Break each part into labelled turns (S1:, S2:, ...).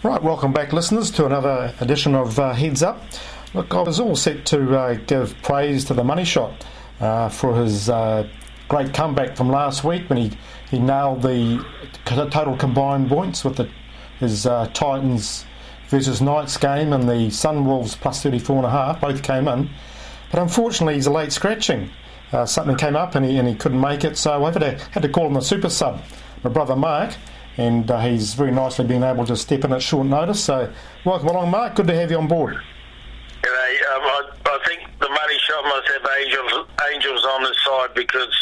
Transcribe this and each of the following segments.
S1: Right, welcome back, listeners, to another edition of Heads Up. Look, I was all set to give praise to the money shot for his great comeback from last week when he nailed the total combined points with his Titans versus Knights game and the Sunwolves plus 34.5. Both came in, but unfortunately he's a late scratching. Something came up and he couldn't make it, so I had to call him a super sub, my brother Mark. And he's very nicely been able to step in at short notice. So, welcome along, Mark. Good to have you on board.
S2: G'day. I think the money shot must have angels on his side because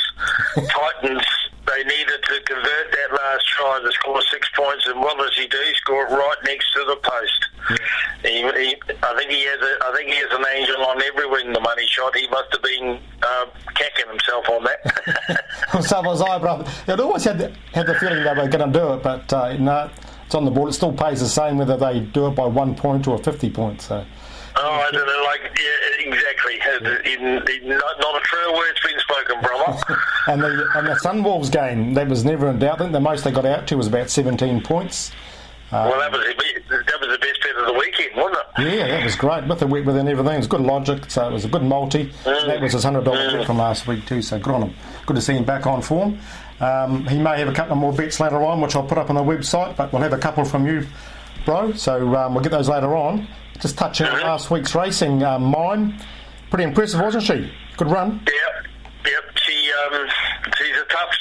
S2: Titans, they needed to convert that last try to score 6 points, and what does he do? He scored right next to the post. Yeah. I think he has an angel on every wing. The money shot. He must have been kacking himself on that.
S1: So was I, brother. It always had the feeling they were going to do it, but no, it's on the board. It still pays the same whether they do it by 1 point or 50 points. So.
S2: Oh, I don't know, exactly. Yeah. Not a true word's been spoken, brother.
S1: and the Sunwolves game, that was never in doubt. I think the most they got out to was about 17 points.
S2: Well, that was the best bet of the weekend, wasn't it?
S1: Yeah, that was great. With the wet and everything, it was good logic, so it was a good multi. That was his $100 bet from last week too, so good on him. Good to see him back on form. He may have a couple of more bets later on, which I'll put up on the website, but we'll have a couple from you, bro, so we'll get those later on. Just touching on last week's racing, mine, pretty impressive, wasn't she? Good run.
S2: Yep.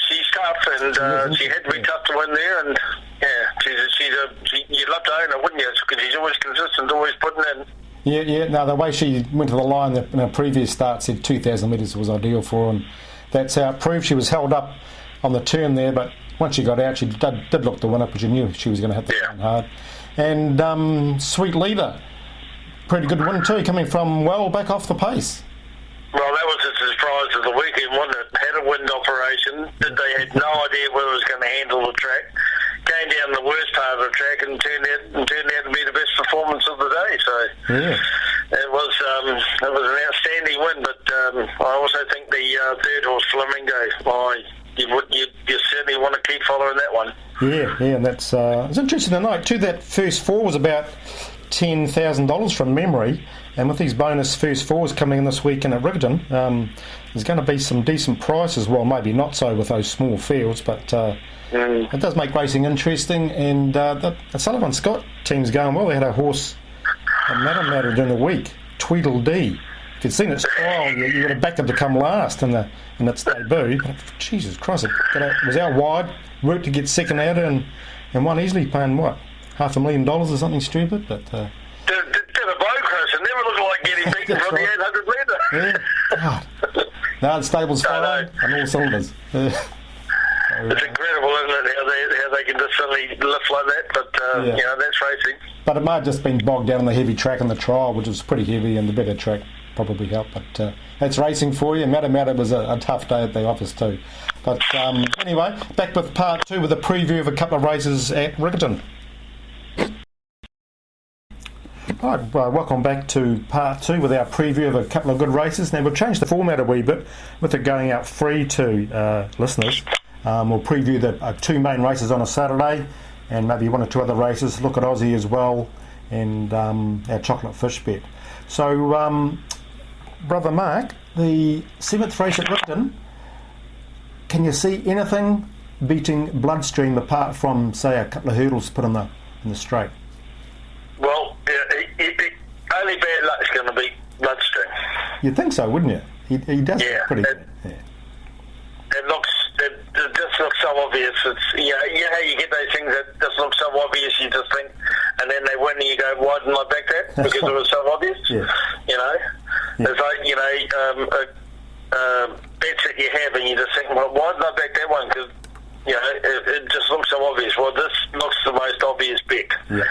S2: She's tough, and she had to be tough to win there, and you'd love to own her, wouldn't you? Because she's always consistent, always putting in.
S1: Yeah. No, the way she went to the line in her previous start said 2,000 metres was ideal for her, and that's how it proved. She was held up on the turn there, but once she got out, she did look to win it, but you knew she was going to hit the line hard. And Sweet Leader, pretty good win too, coming from well back off the pace.
S2: Well, that was the surprise of the weekend, wasn't it? Had a wind operation. They had no idea whether it was going to handle the track. Came down the worst part of the track and turned out to be the best performance of the day. So it was an outstanding win. But I also think the third horse, Flamingo, you certainly want to keep following that one. Yeah,
S1: and that's it's interesting to note too. That first four was about $10,000 from memory, and with these bonus first fours coming in this weekend at Riverton, there's going to be some decent prices. Well, maybe not so with those small fields, but it does make racing interesting. And the Sullivan Scott team's going well. They had a horse, a Matter during the week, Tweedledee. If you'd seen its trial, you would have backed it to come last in its debut. But Jesus Christ, it was out wide, worked to get second out, and won easily, paying what? $500,000 or something stupid, but
S2: did a bow crash and never looked like getting beaten from
S1: right.
S2: The 800 metre.
S1: Yeah. God. Now the stable's firing on all cylinders.
S2: It's incredible, isn't it, how they can just suddenly lift like that, but that's racing.
S1: But it might have just been bogged down on the heavy track in the trial, which was pretty heavy, and the better track probably helped, but that's racing for you. Matter was a tough day at the office too. But anyway, back with part two with a preview of a couple of races at Riverton. Right, welcome back to part two with our preview of a couple of good races. Now we've changed the format a wee bit with it going out free to listeners. We'll preview the two main races on a Saturday and maybe one or two other races, look at Aussie as well, and our chocolate fish bet. So, Brother Mark, the 7th race at Riverton, can you see anything beating Bloodstream apart from, say, a couple of hurdles put in the straight?
S2: Well, only bad luck's going to beat Bloodstream.
S1: You'd think so, wouldn't you? He does look pretty good.
S2: It just looks so obvious. It's how you get those things that just look so obvious. You just think, and then they win, and you go, "Why didn't I back that?" Because it was so obvious. Yeah. It's like bets that you have, and you just think, "Well, why didn't I back that one?" Because it just looks so obvious. Well, this looks the most obvious bet. Yeah.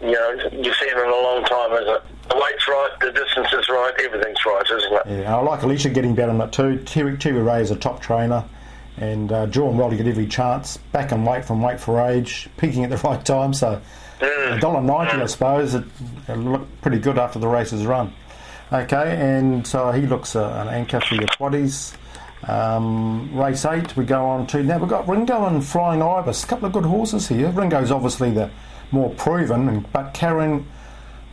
S2: You've seen it in a long time, isn't it? The weight's right, the distance is right, everything's right, isn't it?
S1: Yeah, I like Alicia getting better on it too. Terry Ray is a top trainer, and drawing well to get every chance. Back in weight from Weight for Age, peaking at the right time. So $1.90, I suppose. It looked pretty good after the race is run. Okay, and so he looks an anchor for your quaddies. Race 8 we go on to now. We've got Ringo and Flying Ibis, a couple of good horses here. Ringo's obviously the more proven, but carrying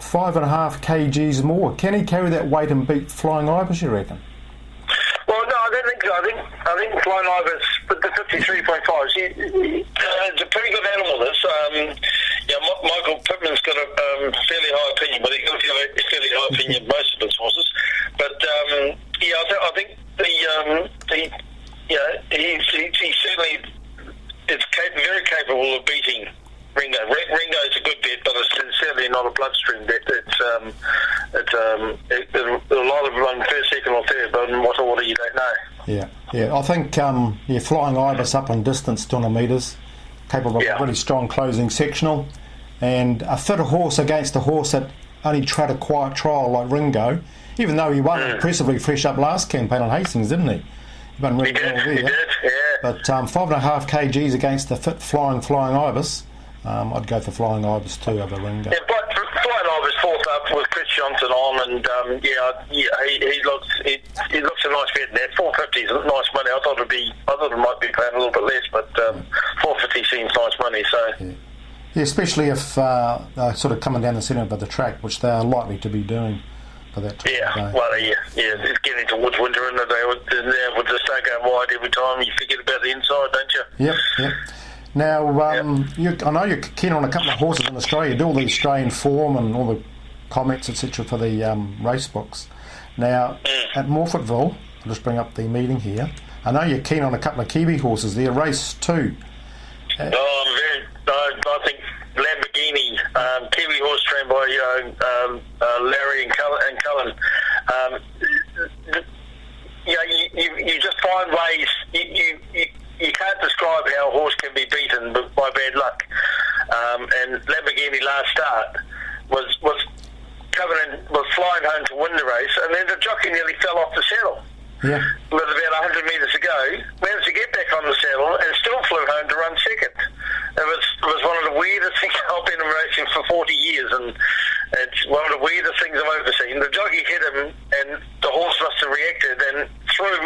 S1: 5.5 kgs more. Can he carry that weight and beat Flying Ibis, you reckon?
S2: Well, no, I don't think so. I think Flying Ibis, but the 53.5, it's a pretty good animal, this. Michael Pittman's got a fairly high opinion, but he's got a fairly high opinion of most of his horses. But, I think he certainly is very capable of beating Ringo. Ringo's a good bet, but it's certainly not a bloodstream bet. It'll either run first, second or third, but in what order you don't know.
S1: Yeah. I think Flying Ibis up on distance, 200 metres, capable of a really strong closing sectional, and a fitter horse against a horse that only tried a quiet trial like Ringo, even though he won impressively fresh up last campaign on Hastings, didn't he? He won really well there.
S2: He did, yeah.
S1: But 5.5 kgs against the fit Flying Ibis, I'd go for Flying Ibis too over Ringo.
S2: Yeah, but Flying Ibis fourth up with Chris Johnson on, and he looks a nice bet in there. 450 is nice money. I thought it might be paying a little bit less, but 450 seems nice money. So.
S1: Yeah, especially if they're sort of coming down the centre of the track, which they are likely to be doing for that time of day. It's getting towards winter, and they would just start going wide every time. You forget about the inside, don't you? Yep. Now, I know you're keen on a couple of horses in Australia. You do all the Australian form and all the comments, etc., for the race books. Now, at Morfettville, I'll just bring up the meeting here. I know you're keen on a couple of Kiwi horses there. Race 2.
S2: I think Lamborghini, Kiwi horse trained by Larry and Cullen. You just find ways. You can't describe how a horse can be beaten by bad luck. And Lamborghini last start was flying home to win the race, and then the jockey nearly fell off the saddle.
S1: Yeah.
S2: With about 100 metres to go, managed to get back on the saddle and still flew home to run second. It was one of the weirdest things. I've been in racing for 40 years, and it's one of the weirdest things I've ever seen. The jockey hit him, and the horse must have reacted and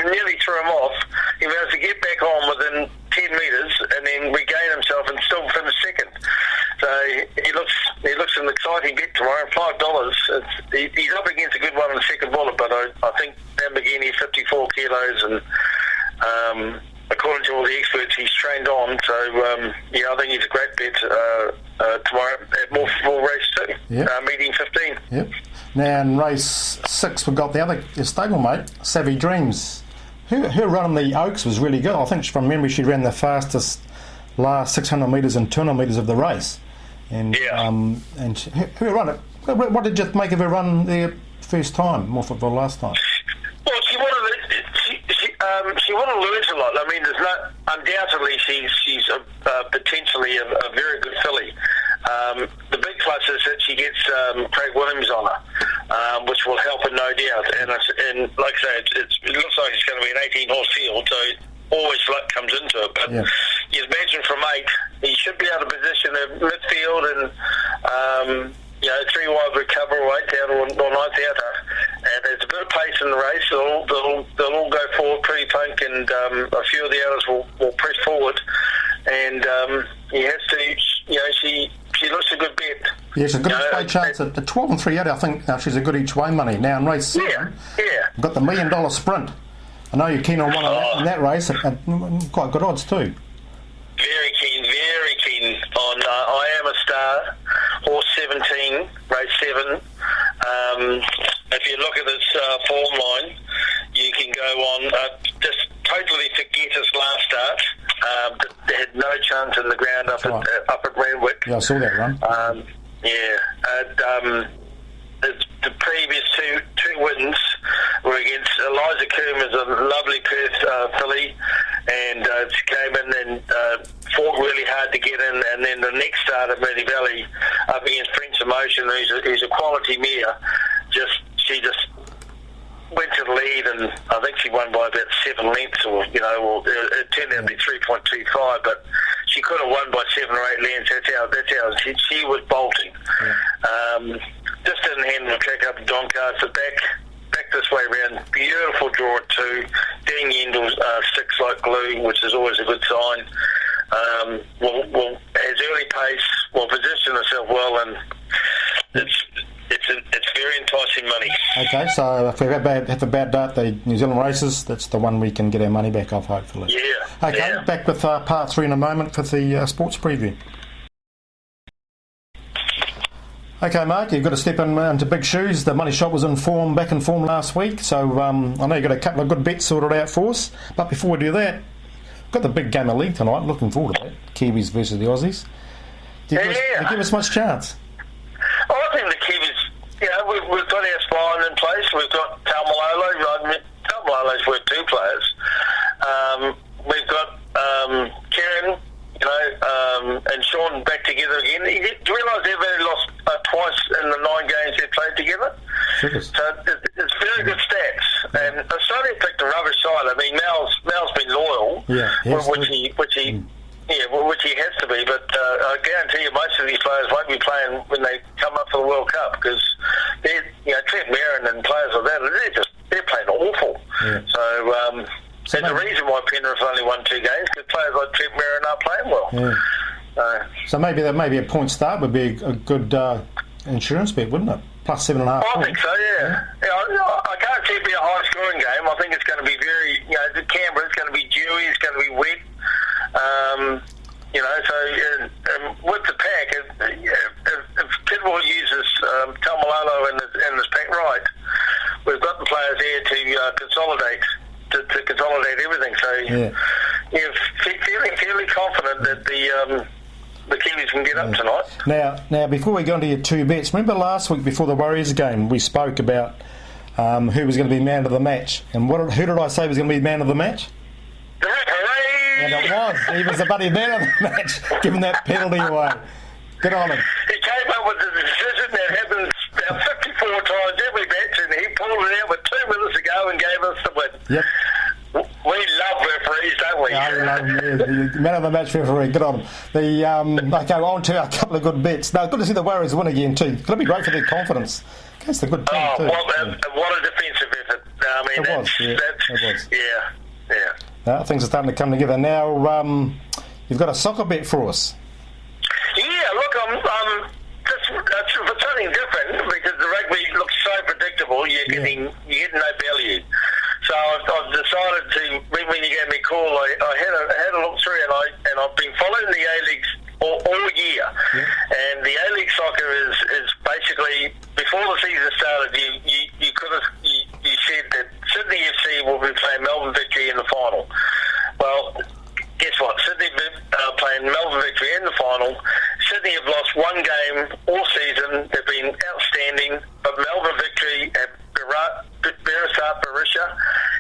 S2: nearly threw him off. He managed to get back on within 10 metres and then regain himself and still finish second. So he looks an exciting bet tomorrow. $5. He's up against a good one in the second bullet, but I think Lamborghini 54 kilos, and according to all the experts, he's trained on. So I think he's a great bet tomorrow at Morfettville race 2, meeting 15.
S1: Yep. Now in race 6, we've got your stablemate, Savvy Dreams. Her run on the Oaks was really good. I think from memory she ran the fastest last 600 metres and 200 metres of the race. And her run, what did you make of her run there first time, Morfettville last time?
S2: Well, she would have learned a lot. I mean, undoubtedly she's potentially a very good filly. The big plus is that she gets Craig Williams on her, which will help her no doubt. And like I say, it looks like it's going to be an 18-horse field, so always luck comes into it. But you imagine from 8, he should be able to position her midfield and 3 wide recover or 8 out or 9 outer. And there's a bit of pace in the race. They'll all go forward pretty punk, and a few of the others will press forward. And he has to, she looks a good bet.
S1: Yeah, it's a good play chance at 12 and 3 out. I think she's a good each way money. Now in race 7, we've got the $1 million sprint. I know you're keen on one in that race, and quite good odds too.
S2: Very keen on I Am a Star, horse 17, race 7. If you look at this form line, you can go on, just totally forget his last start. They had no chance in the ground up at Randwick.
S1: Yeah, I saw that run.
S2: The previous two wins were against Eliza Coombs, a lovely Perth filly, and she came in and fought really hard to get in, and then the next start at Moonee Valley up against Prince Emotion, who's a quality mare. She just went to the lead, and I think she won by about 7 lengths, or it turned out to be 3.25, but she could have won by 7 or 8 lengths. That's how she was bolting. Just didn't handle the track up to Doncaster, back this way round. Beautiful draw at 2. Dan Yendall sticks like glue, which is always a good sign. Has early pace, will position positioned herself well, and it's very enticing money.
S1: Okay, so if we have a bad day at the New Zealand races, that's the one we can get our money back off, hopefully.
S2: Yeah.
S1: Okay,
S2: yeah.
S1: back with part 3 in a moment with the sports preview. Okay, Mark, you've got to step into big shoes. The money shot was back in form last week, so I know you've got a couple of good bets sorted out for us. But before we do that, we've got the big game of league tonight. Looking forward to that. Kiwis versus the Aussies. Do you give us much chance?
S2: I think the Kiwis, we've got our spine in place. We've got Taumalolo. Taumalolo's worth 2 players. We've got Kieran, and Sean back together again. Do you realise they've only lost twice in the 9 games they've played together?
S1: Sure.
S2: So it's very good stats. And Australia picked a rubbish side. I mean, Mal's been loyal, which he has to be. But I guarantee you, most of these players won't be playing when they come up for the World Cup, because Trent Merrin and players like that, they're playing awful. Yeah. So there's a reason why Penrith only won 2 games, because players like Trent Merrin are playing well.
S1: Yeah. So maybe a point start would be a good insurance bet, wouldn't it? Plus 7.5
S2: I
S1: points.
S2: think so, yeah. I can't see it be a high scoring game. I think it's going to be very, Canberra, it's going to be dewy, it's going to be wet. With the pack, if Kidwell uses Taumalolo and his pack right, we've got the players there to consolidate. To consolidate everything, so fairly confident that the Kiwis can get up tonight.
S1: Now, before we go into your 2 bets, remember last week before the Warriors game, we spoke about who was going to be man of the match, and who did I say was going to be man of the match?
S2: Hooray!
S1: And it was. He was the buddy man of the match, giving that penalty away. Good on him.
S2: He came up with the decision that happens about 54 times every match, and he pulled it out with 2 minutes ago and gave us the win.
S1: Yep.
S2: We love referees, don't we?
S1: Yeah, we love him, yeah. Man of the match referee. Good on him. Okay, on to a couple of good bets. Now, good to see the Warriors win again too. It's going to be great for their confidence against a good team too.
S2: What a defensive effort. I mean,
S1: it was.
S2: Yeah.
S1: Things are starting to come together. Now, you've got a soccer bet for us.
S2: Yeah, look, it's something different, because the rugby looks so predictable. You're getting no value. So I've decided to, when you gave me a call, I had a look through, and I've been following the A-Leagues all year. Yeah. And the A-League soccer is basically, before the season started, you said that Sydney FC will be playing Melbourne Victory in the final. Well, guess what? Sydney playing Melbourne Victory in the final. Sydney have lost 1 game all season. They've been outstanding, but Melbourne Victory have Beresat Barisha.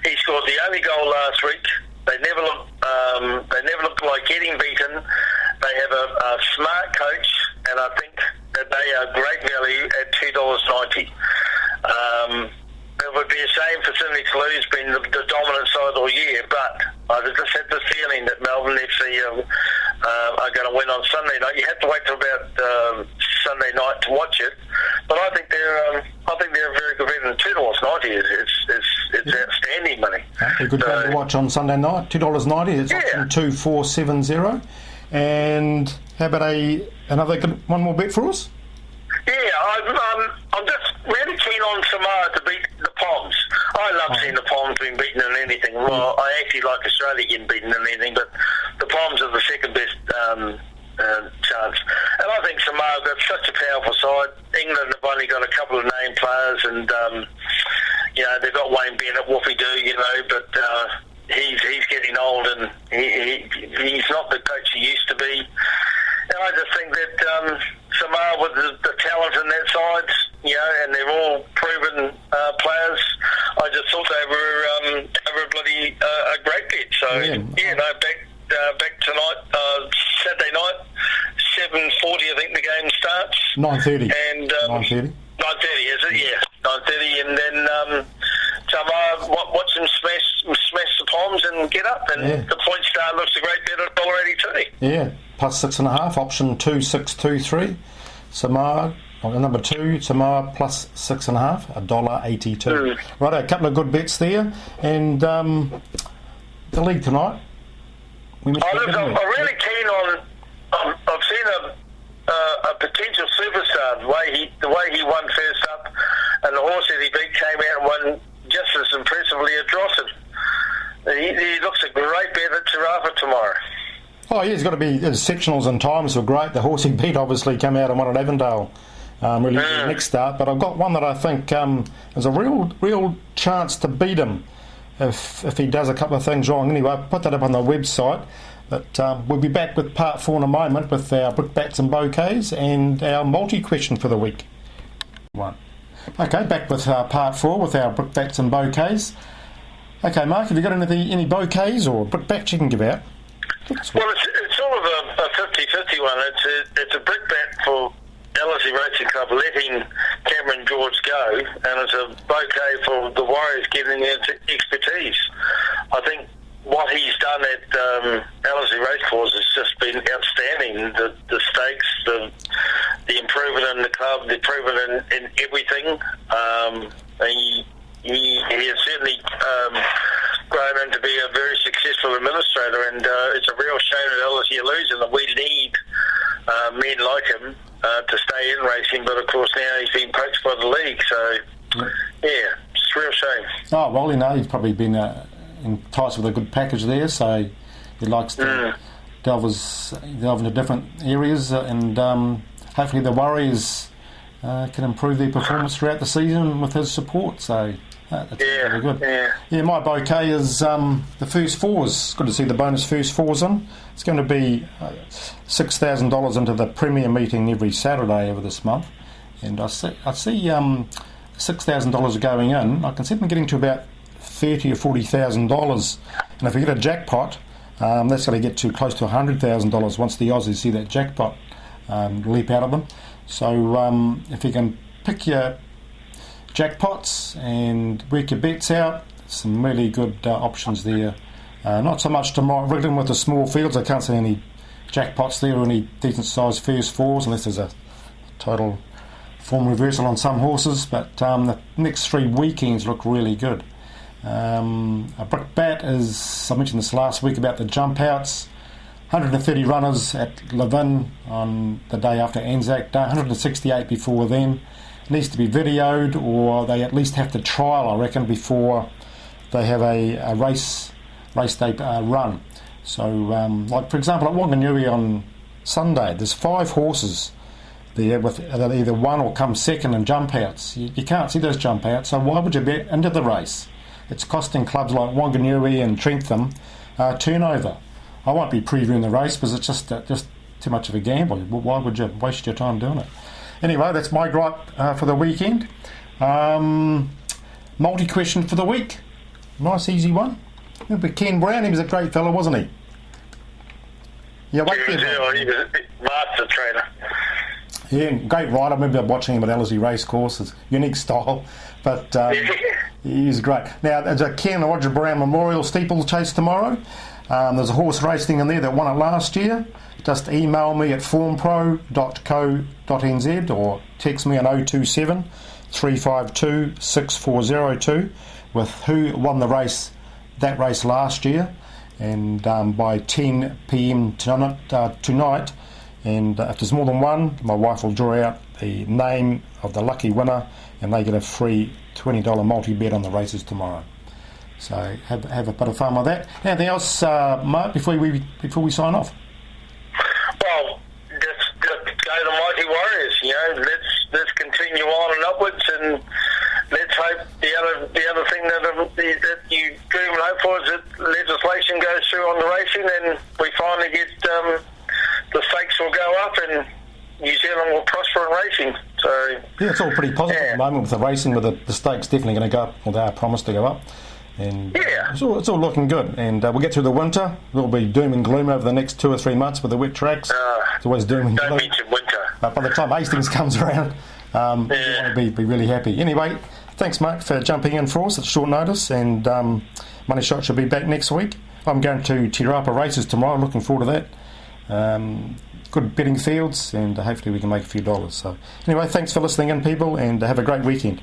S2: He scored the only goal last week. They never look like getting beaten. They have a smart coach, and I think that they are great value at $2.90. It would be a shame for Sydney to lose, being the dominant side all year, but I just had this feeling that Melbourne FC are going to win on Sunday night. You have to wait till about Sunday night to watch it, but I think they're a very good bet, and $2.90 it's outstanding money.
S1: A good game to watch on Sunday night. $2.90. It's option 2470. And how about one more bet for us?
S2: Yeah, I'm just really keen on Samoa to beat the Poms. I love seeing the Poms being beaten in anything. Well, I actually like Australia getting beaten in anything, but the Poms are the second best chance. And I think Samoa got such a powerful side. England have only got a couple of name players, and they've got Wayne Bennett, Woofy Doo, but he's getting old, and he's not the coach he used to be. And I just think that Samoa, with the talent in that side, and they're all proven players, I just thought they were a bloody a great bet. So back tonight, Saturday night, 7:40. I think the game starts.
S1: 9:30.
S2: And
S1: 9:30.
S2: 9:30, is it? Yeah, 9:30, and then Samoa watch them smash the Poms and get up. And the point start looks a great bet at $1.82.
S1: Yeah, plus 6.5, option 2623. Samoa, number 2, Samoa plus 6.5, $1.82. Right, a couple of good bets there, and the league tonight. I'm really
S2: keen on. I've seen a potential superstar. The way he won first up, and the horse that he beat came out and won just as impressively at Drossard. He looks a great bet at Te Rapa tomorrow.
S1: Oh, yeah, he's got to be. His sectionals and times were great. The horse he beat obviously came out and won at Avondale. Really the next start, but I've got one that I think is a real chance to beat him if he does a couple of things wrong. Anyway, I'll put that up on the website. But we'll be back with part 4 in a moment with our brickbats and bouquets and our multi-question for the week. Okay, back with part 4 with our brickbats and bouquets. Okay, Mark, have you got any bouquets or brickbats you can give out?
S2: Well, it's sort of a 50-50 one. It's a brickbat for LSE Racing Club letting Cameron George go, and it's a bouquet for the Warriors getting their expertise. I think what he's done at LSE Racecourse has just been outstanding. The stakes, the improvement in the club, the improvement in everything. He has certainly grown into be a very successful administrator, and it's a real shame that LSE are losing, and we need men like him to stay in racing, but of course now he's been poached by the league, so yeah, it's a real shame.
S1: Oh, well, he's probably been enticed with a good package there, so he likes to delve into different areas, and hopefully the Warriors can improve their performance throughout the season with his support, so that's really good. Yeah, my bouquet is the first fours. Good to see the bonus first fours in. It's going to be $6,000 into the Premier meeting every Saturday over this month, and I see $6,000 going in. I can see them getting to about $30,000 or $40,000, and if we get a jackpot, that's going to get to close to $100,000 once the Aussies see that jackpot leap out of them. So if you can pick your jackpots and work your bets out, some really good options there. Not so much tomorrow, Rigdon with the small fields. I can't see any jackpots there or any decent sized first fours unless there's a total form reversal on some horses, but the next 3 weekends look really good. A brickbat is, I mentioned this last week about the jump outs. 130 runners at Levin on the day after Anzac Day, 168 before then. It needs to be videoed, or they at least have to trial, I reckon, before they have a race day run. So, like for example, at Wanganui on Sunday, there's 5 horses there with either won or come second in jump outs. You can't see those jump outs, so why would you bet into the race? It's costing clubs like Wanganui and Trentham turnover. I won't be previewing the race because it's just too much of a gamble. Why would you waste your time doing it? Anyway, that's my gripe for the weekend. Multi-question for the week. Nice, easy one. Remember Ken Brown? He was a great fellow, wasn't he? Yeah, he was a master trainer. Yeah, great rider. I remember watching him at LSE Racecourse. His unique style, but he was great. Now, there's a Ken Roger Brown Memorial Steeplechase tomorrow. There's a horse racing in there that won it last year. Just email me at formpro.co.nz or text me on 027 352 6402 with who won that race last year, and by 10 p.m. tonight. And if there's more than one, my wife will draw out the name of the lucky winner, and they get a free $20 multi-bet on the races tomorrow. So have a bit of fun with that. Anything else, Mark, before we sign off?
S2: Well, just go to Mighty Warriors. Let's continue on and upwards, and let's hope the other thing that you dream and hope for is that legislation goes through on the racing, and we finally get the stakes will go up, and New Zealand will prosper in racing. So
S1: yeah, it's all pretty positive at the moment with the racing, with the stakes definitely going to go up, or they are promised to go up. And it's all looking good, and we'll get through the winter. There'll be doom and gloom over the next 2 or 3 months with the wet tracks. It's always doom and gloom.
S2: Don't mention winter.
S1: But by the time Hastings comes around, you want to be really happy. Anyway, thanks, Mark, for jumping in for us at short notice, and Money Shot should be back next week. I'm going to Te Rapa races tomorrow. Looking forward to that. Good betting fields, and hopefully we can make a few dollars. So anyway, thanks for listening in, people, and have a great weekend.